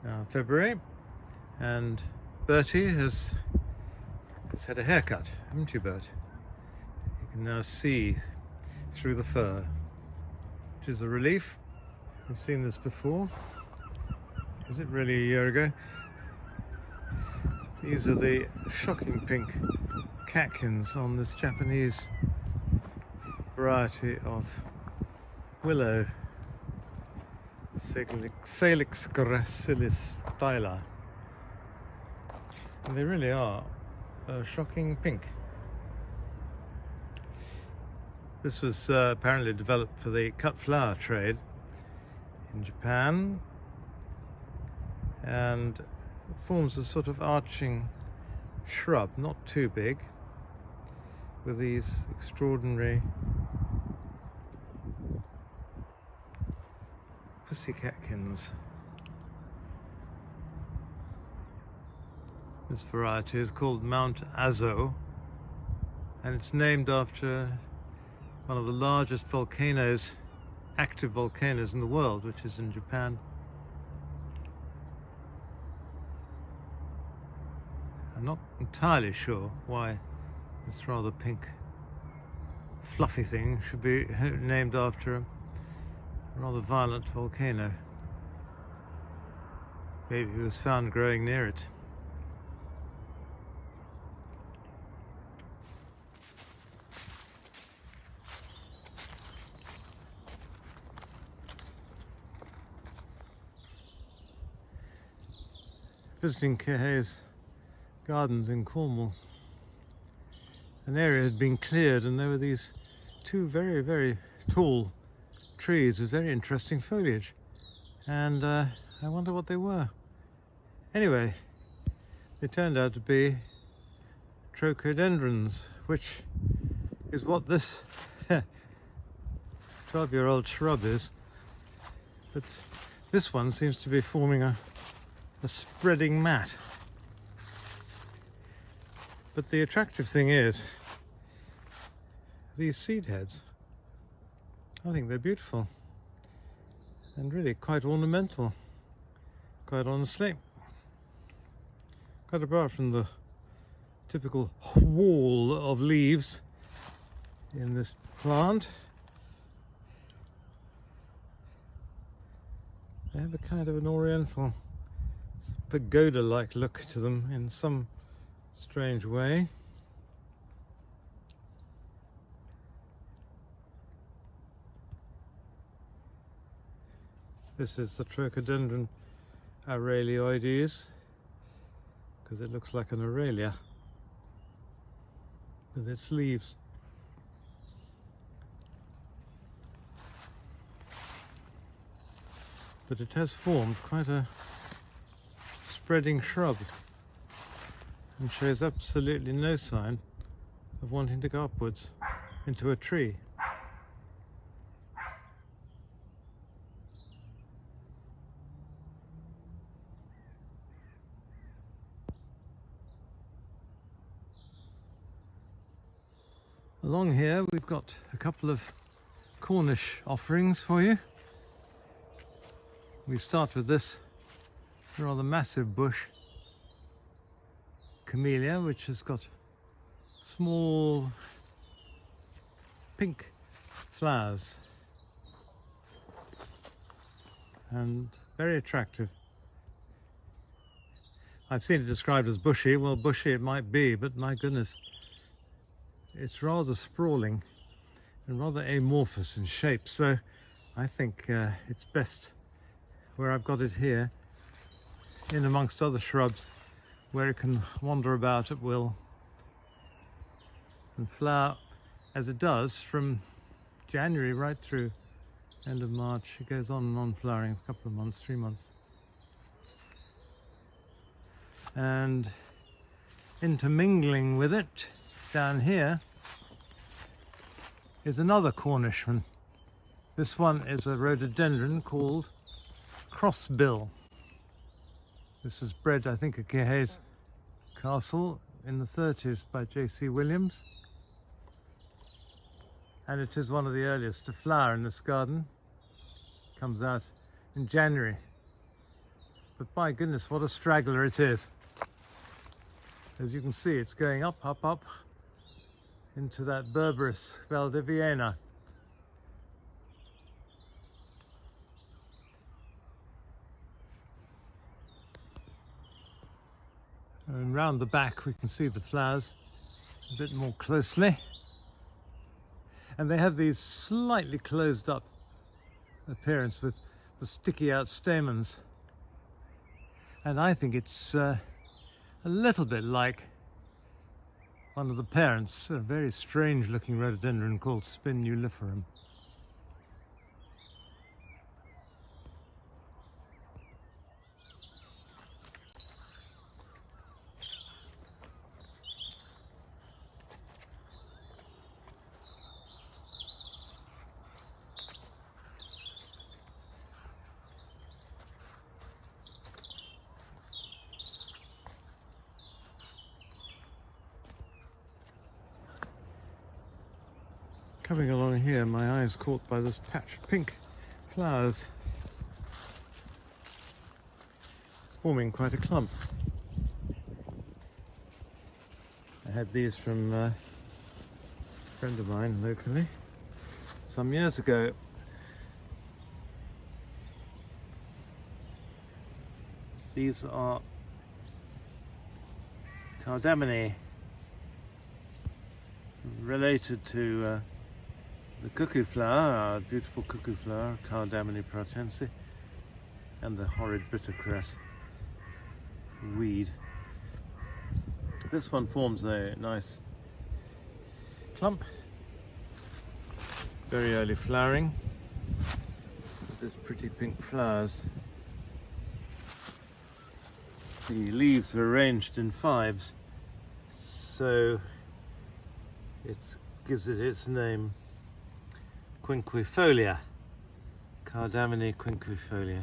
now February, and Bertie has had a haircut, haven't you, Bert? You can now see through the fur, which is a relief. You've seen this before. Was it really a year ago? These are the shocking pink catkins on this Japanese variety of willow, Salix gracilis styla. And they really are a shocking pink. This was apparently developed for the cut flower trade in Japan, and forms a sort of arching shrub, not too big, with these extraordinary pussy catkins. This variety is called Mount Azo, and it's named after one of the largest volcanoes, active volcanoes in the world, which is in Japan. I'm not entirely sure why this rather pink fluffy thing should be named after a rather violent volcano. Maybe it was found growing near it. Visiting Gorwell Gardens in Cornwall, an area had been cleared and there were these two very, very tall trees with very interesting foliage, and I wonder what they were. Anyway, they turned out to be Trochodendrons, which is what this 12-year-old shrub is, but this one seems to be forming a spreading mat. But the attractive thing is these seed heads. I think they're beautiful and really quite ornamental, quite honestly. Quite apart from the typical wall of leaves in this plant, they have a kind of an oriental pagoda-like look to them in some strange way. This is the Trochodendron Aurelioides, because it looks like an Aurelia with its leaves. But it has formed quite a spreading shrub and shows absolutely no sign of wanting to go upwards into a tree. Along here we've got a couple of Cornish offerings for you. We start with this rather massive bush camellia, which has got small pink flowers and very attractive. I've seen it described as bushy. Well, bushy it might be, but my goodness, it's rather sprawling and rather amorphous in shape, so I think it's best where I've got it here, in amongst other shrubs, where it can wander about at will and flower as it does from January right through end of March. It goes on and on flowering a couple of months, 3 months. And intermingling with it down here is another Cornish one. This one is a rhododendron called crossbill. This was bred, I think, at Gorwell Castle in the 30s by J.C. Williams, and it is one of the earliest to flower in this garden. Comes out in January. but by goodness, what a straggler it is. As you can see, it's going up, up, up into that Berberis Valdiviana. And round the back we can see the flowers a bit more closely. And they have these slightly closed up appearance with the sticky out stamens. And I think it's a little bit like one of the parents, a very strange looking rhododendron called spinuliferum. Coming along here, my eye is caught by this patch of pink flowers. It's forming quite a clump. I had these from a friend of mine locally some years ago. These are cardamine, related to the cuckoo flower, our beautiful cuckoo flower, Cardamine pratense, and the horrid bittercress weed. This one forms a nice clump, very early flowering, with these pretty pink flowers. The leaves are arranged in fives, so it gives it its name. Quinquifolia, Cardamine quinquifolia.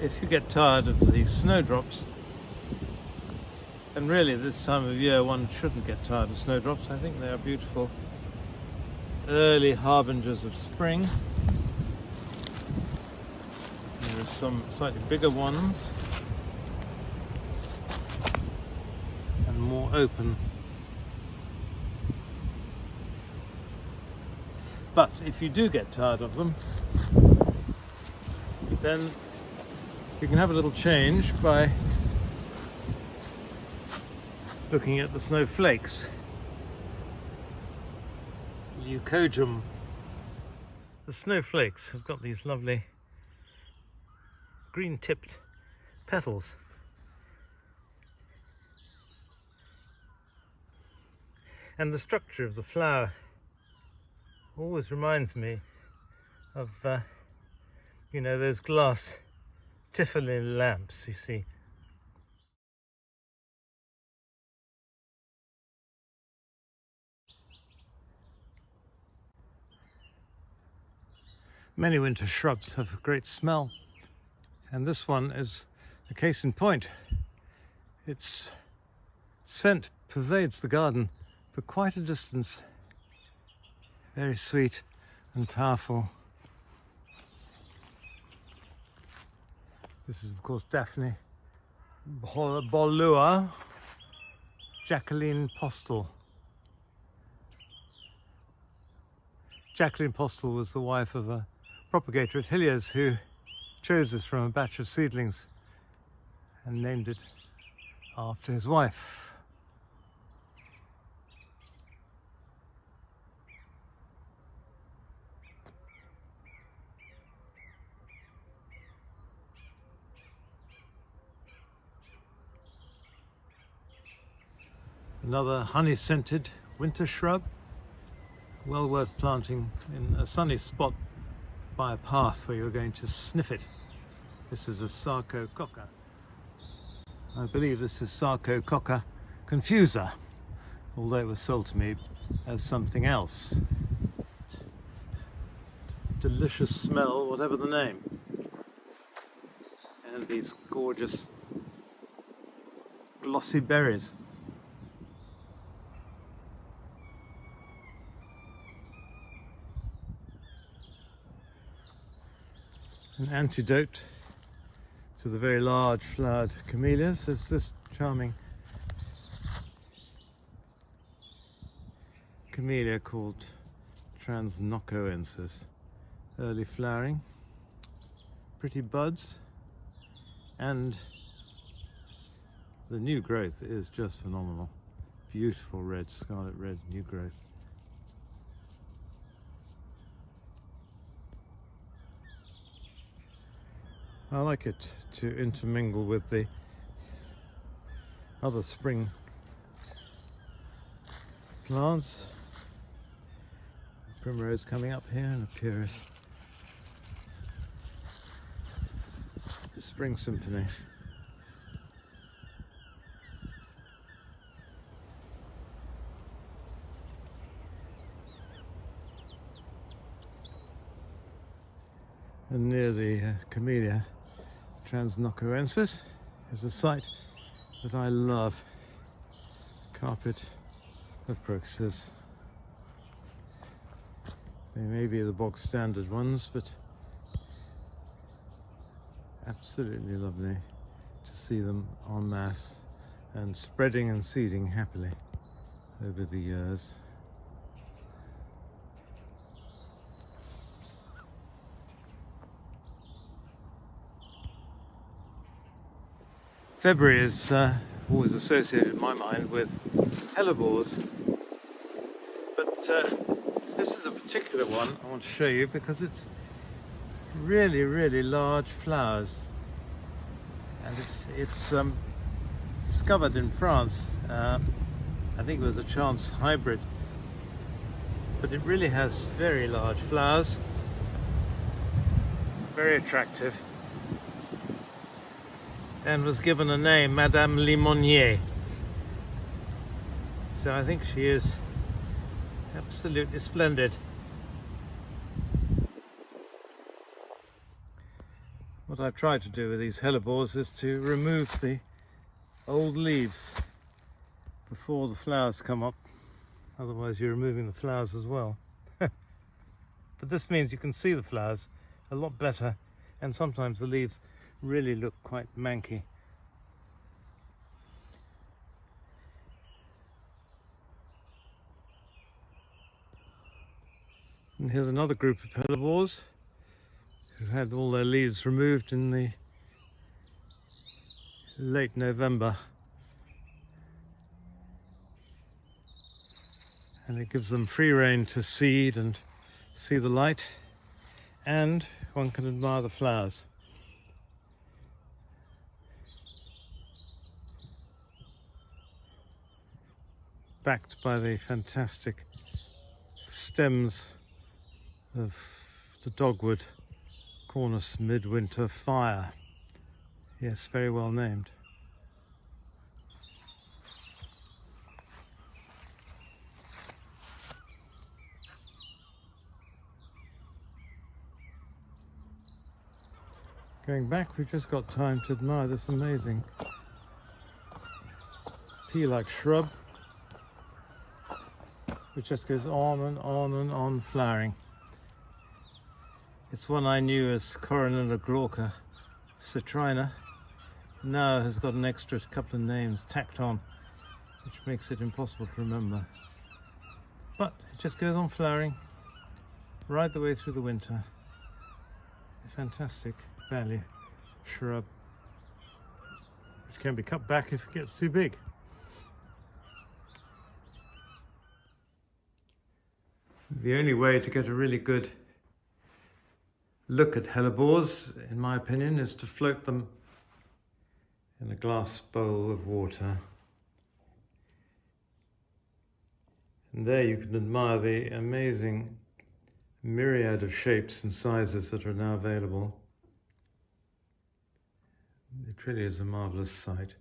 If you get tired of the snowdrops, and really this time of year one shouldn't get tired of snowdrops, I think they are beautiful early harbingers of spring. There are some slightly bigger ones and more open. But if you do get tired of them, then you can have a little change by looking at the snowflakes. Leucojum. The snowflakes have got these lovely green-tipped petals. And the structure of the flower always reminds me of, you know, those glass Tiffany lamps, you see. Many winter shrubs have a great smell, and this one is a case in point. Its scent pervades the garden for quite a distance. Very sweet and powerful. This is of course Daphne Bolua, Jacqueline Postel. Jacqueline Postel was the wife of a propagator at Hilliers who chose this from a batch of seedlings and named it after his wife. Another honey-scented winter shrub, well worth planting in a sunny spot by a path where you're going to sniff it. This is a Sarcococca. I believe this is Sarcococca confusa, although it was sold to me as something else. Delicious smell, whatever the name. And these gorgeous glossy berries. An antidote to the very large flowered camellias is this charming camellia called Transnocoensis. Early flowering, pretty buds, and the new growth is just phenomenal. Beautiful red, scarlet red new growth. I like it to intermingle with the other spring plants. Primrose coming up here, and a purus. Spring symphony. And near the camellia Transnocoensis is a site that I love. Carpet of crocuses. They may be the bog standard ones, but absolutely lovely to see them en masse and spreading and seeding happily over the years. February is always associated in my mind with hellebores, but this is a particular one I want to show you because it's really, really large flowers, and it's discovered in France. I think it was a chance hybrid, but it really has very large flowers, very attractive, and was given a name, Madame Limonier. So I think she is absolutely splendid. What I've tried to do with these hellebores is to remove the old leaves before the flowers come up. Otherwise you're removing the flowers as well. But this means you can see the flowers a lot better, and sometimes the leaves really look quite manky. And here's another group of hellebores who had all their leaves removed in the late November, and it gives them free rein to seed and see the light, and one can admire the flowers. Backed by the fantastic stems of the dogwood Cornish midwinter fire. Yes, very well named. Going back, we've just got time to admire this amazing pea-like shrub, which just goes on and on and on flowering. It's one I knew as Coronilla glauca citrina. Now has got an extra couple of names tacked on, which makes it impossible to remember. But it just goes on flowering right the way through the winter. A fantastic value shrub, which can be cut back if it gets too big. The only way to get a really good look at hellebores, in my opinion, is to float them in a glass bowl of water. And there you can admire the amazing myriad of shapes and sizes that are now available. It really is a marvelous sight.